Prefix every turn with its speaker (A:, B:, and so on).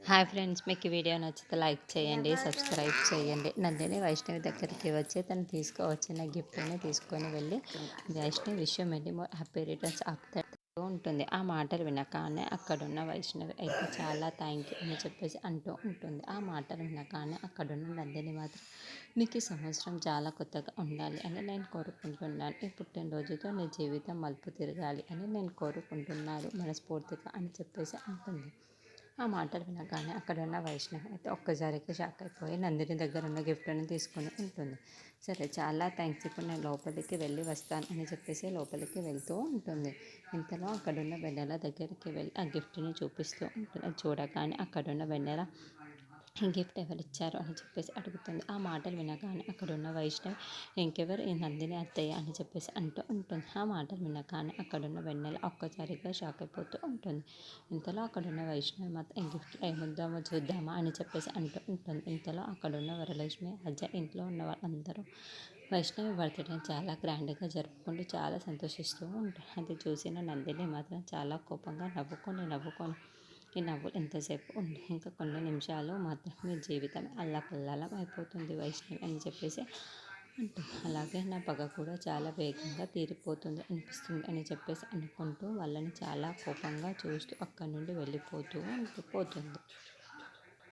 A: Hi friends, మీకు ఈ video నచ్చితే లైక్ చేయండి, సబ్స్క్రైబ్ చేయండి. నందిని వైష్ణవి దగ్గరికి వచ్చి తను తీసుకువచ్చిన గిఫ్ట్ని తీసుకొని వెళ్ళి Vaishnavi wish many more happy returns of the ఉంటుంది. ఆ మాటలు వినగానే అక్కడున్న వైష్ణవి అయితే చాలా థ్యాంక్ యూ అని చెప్పేసి అంటూ ఉంటుంది. ఆ మాటలు వినగానే అక్కడున్న నందిని మాత్రం నీకు ఈ సంవత్సరం చాలా కొత్తగా ఉండాలి అని నేను కోరుకుంటున్నాను. ఈ పుట్టినరోజుతో నీ జీవితం మలుపు తిరగాలి అని నేను కోరుకుంటున్నాను మనస్ఫూర్తిగా అని చెప్పేసి అంటుంది. ఆ మాటలు వినగానే అక్కడున్న వైష్ణవి అయితే ఒక్కసారిగా షాక్ అయిపోయి నందిని దగ్గర ఉన్న గిఫ్ట్ని తీసుకొని ఉంటుంది. సరే, చాలా థ్యాంక్స్, ఇప్పుడు నేను లోపలికి వెళ్ళి వస్తాను అని చెప్పేసి లోపలికి వెళ్తూ ఉంటుంది. ఇంతలో అక్కడున్న వెన్నెల దగ్గరికి వెళ్ళి ఆ గిఫ్ట్ని చూపిస్తూ ఉంటుంది. అది చూడగానే అక్కడున్న వెన్నెల ఈ గిఫ్ట్ ఎవరిచ్చారు అని చెప్పేసి అడుగుతుంది. ఆ మాటలు వినగానే అక్కడున్న వైష్ణవి ఇంకెవరు, ఈ నందిని అత్తయ్య అని చెప్పేసి అంటూ ఉంటుంది. ఆ మాటలు వినగానే అక్కడున్న వెన్నెల ఒక్కసారిగా షాక్ అయిపోతూ ఉంటుంది. ఇంతలో అక్కడున్న వైష్ణవి మాత్రం ఈ గిఫ్ట్ ఏముందామో చూద్దామా అని చెప్పేసి అంటూ ఉంటుంది. ఇంతలో అక్కడున్న వరలక్ష్మి అజ్జ ఇంట్లో ఉన్న వాళ్ళందరూ వైష్ణవి బర్త్డేని చాలా గ్రాండ్గా జరుపుకుంటూ చాలా సంతోషిస్తూ ఉంటారు. అది చూసిన నందిని మాత్రం చాలా కోపంగా నవ్వుకొని ఈ నవ్వులు ఎంతసేపు ఉండి ఇంకా కొన్ని నిమిషాలు మాత్రం మీ జీవితం అల్లకల్లాలం అయిపోతుంది వైష్ణవి అని చెప్పేసి అంటుంది. అలాగే నా పగ కూడా చాలా వేగంగా తీరిపోతుంది అనిపిస్తుంది అని చెప్పేసి అనుకుంటూ వాళ్ళని చాలా కోపంగా చూస్తూ అక్కడి నుండి వెళ్ళిపోతూ పోతుంది.